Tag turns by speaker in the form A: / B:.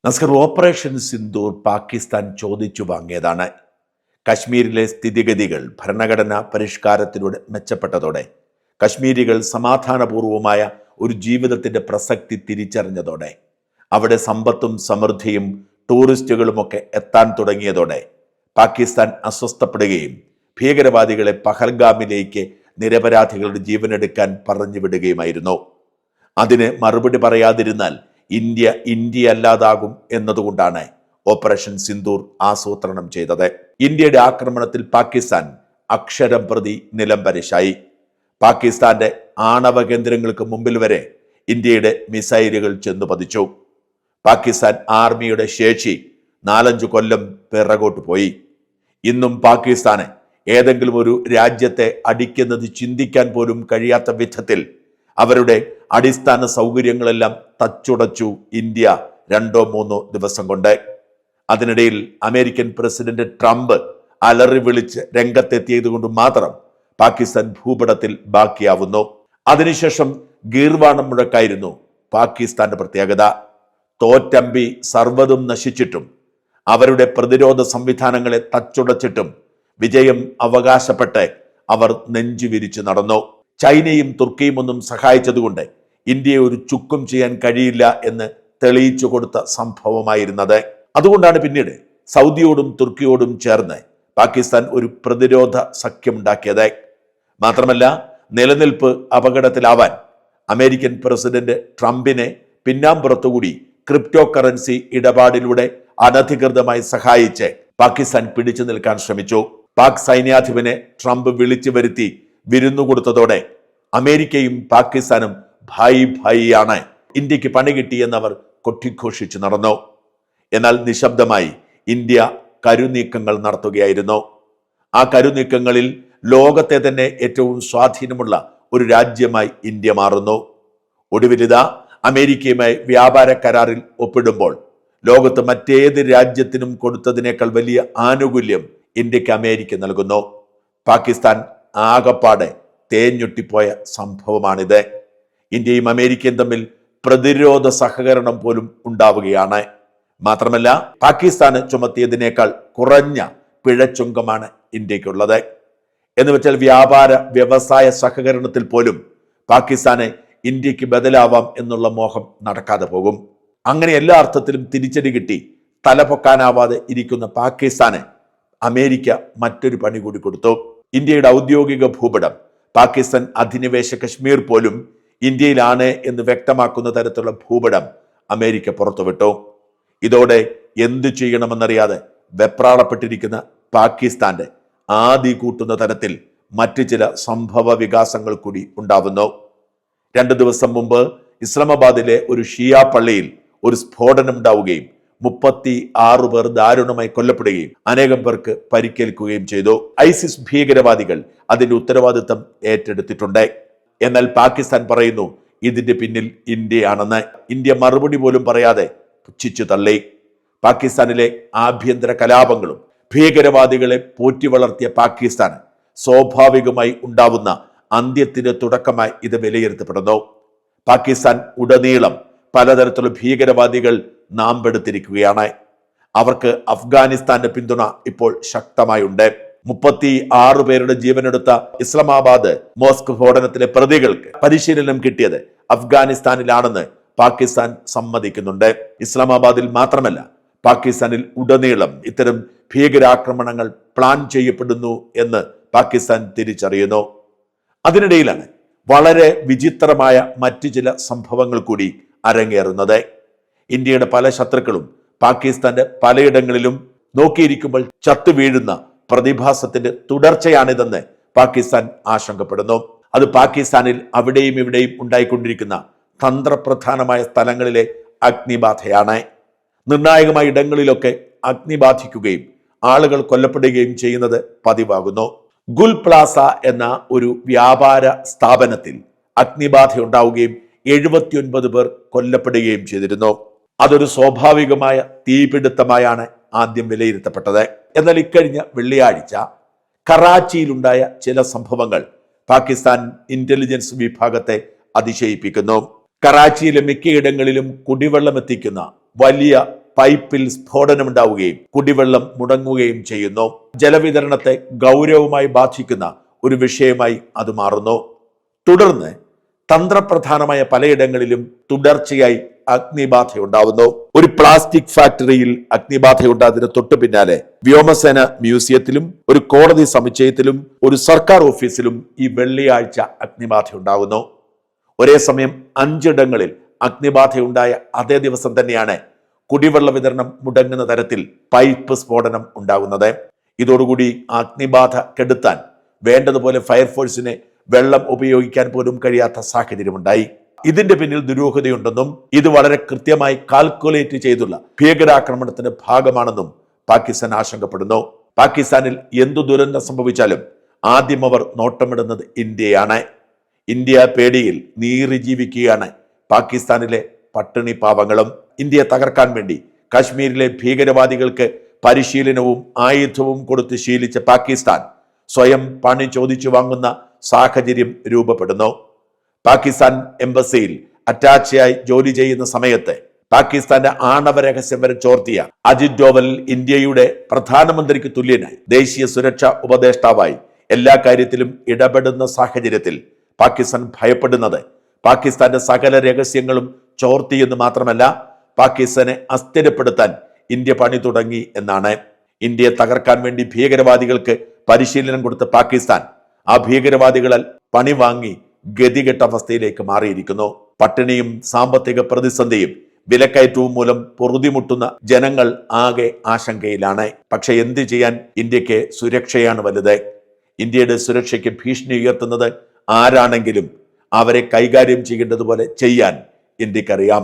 A: നസ്കർ, operation Sindoor Pakistan ചോദിച്ചു വാങ്ങിയതാണ്. കശ്മീരിലെ സ്ഥിതിഗതികൾ ഭരണഘടനാ പരിഷ്കാരത്തിലൂടെ മെച്ചപ്പെട്ടതോടെ കശ്മീരികൾ സമാധാനപൂർവമായ ഒരു ജീവിതത്തിന്റെ പ്രസക്തി തിരിച്ചറിഞ്ഞതോടെ അവിടെ സമ്പത്തും സമൃദ്ധിയും ടൂറിസ്റ്റുകളുമൊക്കെ എത്താൻ തുടങ്ങിയതോടെ പാകിസ്ഥാൻ അസ്വസ്ഥപ്പെടുകയും ഭീകരവാദികളെ പഹൽഗാമിലേക്ക് നിരപരാധികളുടെ ജീവനെടുക്കാൻ പറഞ്ഞുവിടുകയുമായിരുന്നു. അതിന് മറുപടി പറയാതിരുന്നാൽ ഇന്ത്യ അല്ലാതാകും എന്നതുകൊണ്ടാണ് ഓപ്പറേഷൻ സിന്ദൂർ ആസൂത്രണം ചെയ്തത്. ഇന്ത്യയുടെ ആക്രമണത്തിൽ പാകിസ്ഥാൻ അക്ഷരം പ്രതി നിലംപരിശായി. പാകിസ്ഥാന്റെ ആണവ കേന്ദ്രങ്ങൾക്ക് മുമ്പിൽ വരെ ഇന്ത്യയുടെ മിസൈലുകൾ ചെന്നു പതിച്ചു. പാകിസ്ഥാൻ ആർമിയുടെ ശേഷി 4-5 കൊല്ലം പിറകോട്ട് പോയി. ഇന്നും പാകിസ്ഥാന് ഏതെങ്കിലും ഒരു രാജ്യത്തെ അടിക്കുന്നത് ചിന്തിക്കാൻ പോലും കഴിയാത്ത വിധത്തിൽ അവരുടെ അടിസ്ഥാന സൗകര്യങ്ങളെല്ലാം തച്ചുടച്ചു ഇന്ത്യ 2-3 ദിവസം കൊണ്ട്. അതിനിടയിൽ അമേരിക്കൻ പ്രസിഡന്റ് ട്രംപ് അലറി വിളിച്ച് രംഗത്തെത്തിയത് കൊണ്ട് മാത്രം പാകിസ്ഥാൻ ഭൂപടത്തിൽ ബാക്കിയാവുന്നു. അതിനുശേഷം ഗീർവാണം മുഴക്കായിരുന്നു പാകിസ്ഥാന്റെ പ്രത്യേകത. തോറ്റമ്പി സർവ്വതും നശിച്ചിട്ടും അവരുടെ പ്രതിരോധ സംവിധാനങ്ങളെ തച്ചുടച്ചിട്ടും വിജയം അവകാശപ്പെട്ട് അവർ നെഞ്ചുവിരിച്ചു നടന്നു. ചൈനയും തുർക്കിയും ഒന്നും സഹായിച്ചതുകൊണ്ട് ഇന്ത്യയെ ഒരു ചുക്കും ചെയ്യാൻ കഴിയില്ല എന്ന് തെളിയിച്ചു കൊടുത്ത സംഭവമായിരുന്നത്. അതുകൊണ്ടാണ് പിന്നീട് സൗദിയോടും തുർക്കിയോടും ചേർന്ന് പാകിസ്ഥാൻ ഒരു പ്രതിരോധ സഖ്യമുണ്ടാക്കിയത്. മാത്രമല്ല, നിലനിൽപ്പ് അപകടത്തിലാവാൻ അമേരിക്കൻ പ്രസിഡന്റ് ട്രംപിനെ പിന്നാമ്പുറത്തുകൂടി ക്രിപ്റ്റോ കറൻസി ഇടപാടിലൂടെ അനധികൃതമായി സഹായിച്ച് പാകിസ്ഥാൻ പിടിച്ചു നിൽക്കാൻ ശ്രമിച്ചു. പാക് സൈന്യാധിപനെ ട്രംപ് വിളിച്ചു വരുത്തി വിരുന്നു കൊടുത്തതോടെ അമേരിക്കയും പാകിസ്ഥാനും ഭായിയാണ്, ഇന്ത്യക്ക് പണി കിട്ടിയെന്നവർ കൊട്ടിഘോഷിച്ചു നടന്നു. എന്നാൽ നിശബ്ദമായി ഇന്ത്യ കരുനീക്കങ്ങൾ നടത്തുകയായിരുന്നു. ആ കരുനീക്കങ്ങളിൽ ലോകത്തെ തന്നെ ഏറ്റവും സ്വാധീനമുള്ള ഒരു രാജ്യമായി ഇന്ത്യ മാറുന്നു. ഒടുവിലിതാ അമേരിക്കയുമായി വ്യാപാര കരാറിൽ ഒപ്പിടുമ്പോൾ ലോകത്ത് മറ്റേത് രാജ്യത്തിനും കൊടുത്തതിനേക്കാൾ വലിയ ആനുകൂല്യം ഇന്ത്യക്ക് അമേരിക്ക നൽകുന്നു. പാകിസ്ഥാൻ ആകപ്പാടെ തേഞ്ഞൊട്ടിപ്പോയ സംഭവമാണിത്. ഇന്ത്യയും അമേരിക്കയും തമ്മിൽ പ്രതിരോധ സഹകരണം പോലും ഉണ്ടാവുകയാണ്. മാത്രമല്ല, പാകിസ്ഥാന് ചുമത്തിയതിനേക്കാൾ കുറഞ്ഞ പിഴച്ചുങ്കമാണ് ഇന്ത്യക്കുള്ളത്. എന്ന് വെച്ചാൽ വ്യാപാര വ്യവസായ സഹകരണത്തിൽ പോലും പാകിസ്ഥാന് ഇന്ത്യക്ക് ബദലാവാം എന്നുള്ള മോഹം നടക്കാതെ പോകും. അങ്ങനെ എല്ലാ അർത്ഥത്തിലും തിരിച്ചടി കിട്ടി തലപൊക്കാനാവാതെ ഇരിക്കുന്ന പാകിസ്ഥാന് അമേരിക്ക മറ്റൊരു പണി കൂടി കൊടുത്തു. ഇന്ത്യയുടെ ഔദ്യോഗിക ഭൂപടം പാകിസ്ഥാൻ അധിനിവേശ കശ്മീർ പോലും ഇന്ത്യയിലാണ് എന്ന് വ്യക്തമാക്കുന്ന തരത്തിലുള്ള ഭൂപടം അമേരിക്ക പുറത്തുവിട്ടു. ഇതോടെ എന്തു ചെയ്യണമെന്നറിയാതെ വെപ്രാളപ്പെട്ടിരിക്കുന്ന പാകിസ്ഥാന്റെ ആദി കൂട്ടുന്ന തരത്തിൽ മറ്റു ചില സംഭവ വികാസങ്ങൾ കൂടി ഉണ്ടാവുന്നു. 2 ദിവസം മുമ്പ് ഇസ്ലാമാബാദിലെ ഒരു ഷിയ പള്ളിയിൽ ഒരു സ്ഫോടനം ഉണ്ടാവുകയും 36 പേർ ദാരുണമായി കൊല്ലപ്പെടുകയും അനേകം പേർക്ക് പരിക്കേൽക്കുകയും ചെയ്തു. ഐസിസ് ഭീകരവാദികൾ അതിന്റെ ഉത്തരവാദിത്തം ഏറ്റെടുത്തിട്ടുണ്ട്. എന്നാൽ പാകിസ്ഥാൻ പറയുന്നു ഇതിന്റെ പിന്നിൽ ഇന്ത്യയാണെന്ന്. ഇന്ത്യ മറുപടി പോലും പറയാതെ പുച്ഛിച്ചു തള്ളി. പാകിസ്ഥാനിലെ ആഭ്യന്തര കലാപങ്ങളും ഭീകരവാദികളെ പോറ്റി വളർത്തിയ പാകിസ്ഥാൻ സ്വാഭാവികമായി ഉണ്ടാവുന്ന അന്ത്യത്തിന്റെ തുടക്കമായി ഇത് വിലയിരുത്തപ്പെടുന്നു. പാകിസ്ഥാൻ ഉടനീളം പലതരത്തിലുള്ള ഭീകരവാദികൾ നാമ്പെടുത്തിരിക്കുകയാണ്. അവർക്ക് അഫ്ഗാനിസ്ഥാന്റെ പിന്തുണ ഇപ്പോൾ ശക്തമായുണ്ട്. 36 പേരുടെ ജീവനെടുത്ത ഇസ്ലാമാബാദ് മോസ്ക് സ്ഫോടനത്തിലെ പ്രതികൾക്ക് പരിശീലനം കിട്ടിയത് അഫ്ഗാനിസ്ഥാനിലാണെന്ന് പാകിസ്ഥാൻ സമ്മതിക്കുന്നുണ്ട്. ഇസ്ലാമാബാദിൽ മാത്രമല്ല, പാകിസ്ഥാനിൽ ഉടനീളം ഇത്തരം ഭീകരാക്രമണങ്ങൾ പ്ലാൻ ചെയ്യപ്പെടുന്നു എന്ന് പാകിസ്ഥാൻ തിരിച്ചറിയുന്നു. അതിനിടയിലാണ് വളരെ വിചിത്രമായ മറ്റു ചില സംഭവങ്ങൾ കൂടി അരങ്ങേറുന്നത്. ഇന്ത്യയുടെ പല ശത്രുക്കളും പാകിസ്ഥാന്റെ പലയിടങ്ങളിലും നോക്കിയിരിക്കുമ്പോൾ ചത്തു വീഴുന്ന പ്രതിഭാസത്തിന്റെ തുടർച്ചയാണിതെന്ന് പാകിസ്ഥാൻ ആശങ്കപ്പെടുന്നു. അത് പാകിസ്ഥാനിൽ അവിടെയും ഇവിടെയും ഉണ്ടായിക്കൊണ്ടിരിക്കുന്ന തന്ത്രപ്രധാനമായ സ്ഥലങ്ങളിലെ അഗ്നിബാധയാണ്. നിർണായകമായ ഇടങ്ങളിലൊക്കെ അഗ്നിബാധിക്കുകയും ആളുകൾ കൊല്ലപ്പെടുകയും ചെയ്യുന്നത് പതിവാകുന്നു. ഗുൽ പ്ലാസ എന്ന ഒരു വ്യാപാര സ്ഥാപനത്തിൽ അഗ്നിബാധ ഉണ്ടാവുകയും 79 പേർ കൊല്ലപ്പെടുകയും ചെയ്തിരുന്നു. അതൊരു സ്വാഭാവികമായ തീപിടുത്തമായാണ് ആദ്യം വിലയിരുത്തപ്പെട്ടത്. എന്നാൽ ഇക്കഴിഞ്ഞ വെള്ളിയാഴ്ച കറാച്ചിയിലുണ്ടായ ചില സംഭവങ്ങൾ പാകിസ്ഥാൻ ഇന്റലിജൻസ് വിഭാഗത്തെ അതിശയിപ്പിക്കുന്നു. കറാച്ചിയിലെ മിക്കയിടങ്ങളിലും കുടിവെള്ളം എത്തിക്കുന്ന വലിയ പൈപ്പിൽ സ്ഫോടനമുണ്ടാവുകയും കുടിവെള്ളം മുടങ്ങുകയും ചെയ്യുന്നു. ജലവിതരണത്തെ ഗൗരവമായി ബാധിക്കുന്ന ഒരു വിഷയമായി അത് മാറുന്നു. തുടർന്ന് തന്ത്രപ്രധാനമായ പലയിടങ്ങളിലും തുടർച്ചയായി അഗ്നിബാധയുണ്ടാവുന്നു. ഒരു പ്ലാസ്റ്റിക് ഫാക്ടറിയിൽ അഗ്നിബാധയുണ്ടായതിന് തൊട്ടു പിന്നാലെ വ്യോമസേന മ്യൂസിയത്തിലും ഒരു കോടതി സമുച്ചയത്തിലും ഒരു സർക്കാർ ഓഫീസിലും ഈ വെള്ളിയാഴ്ച അഗ്നിബാധയുണ്ടാകുന്നു. ഒരേ സമയം 5 ഇടങ്ങളിൽ അഗ്നിബാധയുണ്ടായ അതേ ദിവസം തന്നെയാണ് കുടിവെള്ള വിതരണം മുടങ്ങുന്ന തരത്തിൽ പൈപ്പ് സ്ഫോടനം ഉണ്ടാകുന്നത്. ഇതോടുകൂടി അഗ്നിബാധ കെടുത്താൻ വേണ്ടതുപോലെ ഫയർഫോഴ്സിനെ വെള്ളം ഉപയോഗിക്കാൻ പോലും കഴിയാത്ത സാഹചര്യമുണ്ടായി. ഇതിന്റെ പിന്നിൽ ദുരൂഹതയുണ്ടെന്നും ഇത് വളരെ കൃത്യമായി കാൽക്കുലേറ്റ് ചെയ്തുള്ള ഭീകരാക്രമണത്തിന്റെ ഭാഗമാണെന്നും പാകിസ്ഥാൻ ആശങ്കപ്പെടുന്നു. പാകിസ്ഥാനിൽ എന്തു ദുരന്തം സംഭവിച്ചാലും ആദ്യം അവർ നോട്ടമിടുന്നത് ഇന്ത്യയാണ്. ഇന്ത്യ പേടിയിൽ നീറി ജീവിക്കുകയാണ് പാകിസ്ഥാനിലെ പട്ടിണി പാവങ്ങളും. ഇന്ത്യയെ തകർക്കാൻ വേണ്ടി കാശ്മീരിലെ ഭീകരവാദികൾക്ക് പരിശീലനവും ആയുധവും കൊടുത്ത് ശീലിച്ച പാകിസ്ഥാൻ സ്വയം പണി ചോദിച്ചു വാങ്ങുന്ന സാഹചര്യം രൂപപ്പെടുന്നു. പാകിസ്ഥാൻ എംബസിയിൽ അറ്റാച്ചയായി ജോലി ചെയ്യുന്ന സമയത്ത് പാകിസ്ഥാന്റെ ആണവ രഹസ്യം വരെ ചോർത്തിയ അജിത് ഡോവൽ ഇന്ത്യയുടെ പ്രധാനമന്ത്രിക്ക് തുല്യനായി ദേശീയ സുരക്ഷാ ഉപദേഷ്ടാവായി എല്ലാ കാര്യത്തിലും ഇടപെടുന്ന സാഹചര്യത്തിൽ പാകിസ്ഥാൻ ഭയപ്പെടുന്നത് പാകിസ്ഥാന്റെ സകല രഹസ്യങ്ങളും ചോർത്തിയെന്ന് മാത്രമല്ല, പാകിസ്ഥാനെ അസ്ഥിരപ്പെടുത്താൻ ഇന്ത്യ പണി തുടങ്ങി എന്നാണ്. ഇന്ത്യയെ തകർക്കാൻ വേണ്ടി ഭീകരവാദികൾക്ക് പരിശീലനം കൊടുത്ത പാകിസ്ഥാൻ ആ ഭീകരവാദികളാൽ പണി വാങ്ങി ഗതികെട്ട അവസ്ഥയിലേക്ക് മാറിയിരിക്കുന്നു. പട്ടിണിയും സാമ്പത്തിക പ്രതിസന്ധിയും വിലക്കയറ്റവും മൂലം പൊറുതിമുട്ടുന്ന ജനങ്ങൾ ആകെ ആശങ്കയിലാണ്. പക്ഷെ എന്ത് ചെയ്യാൻ, ഇന്ത്യക്ക് സുരക്ഷയാണ് വലുത്. ഇന്ത്യയുടെ സുരക്ഷയ്ക്ക് ഭീഷണി ഉയർത്തുന്നത് ആരാണെങ്കിലും അവരെ കൈകാര്യം ചെയ്യേണ്ടതുപോലെ ചെയ്യാൻ ഇന്ത്യക്കറിയാം.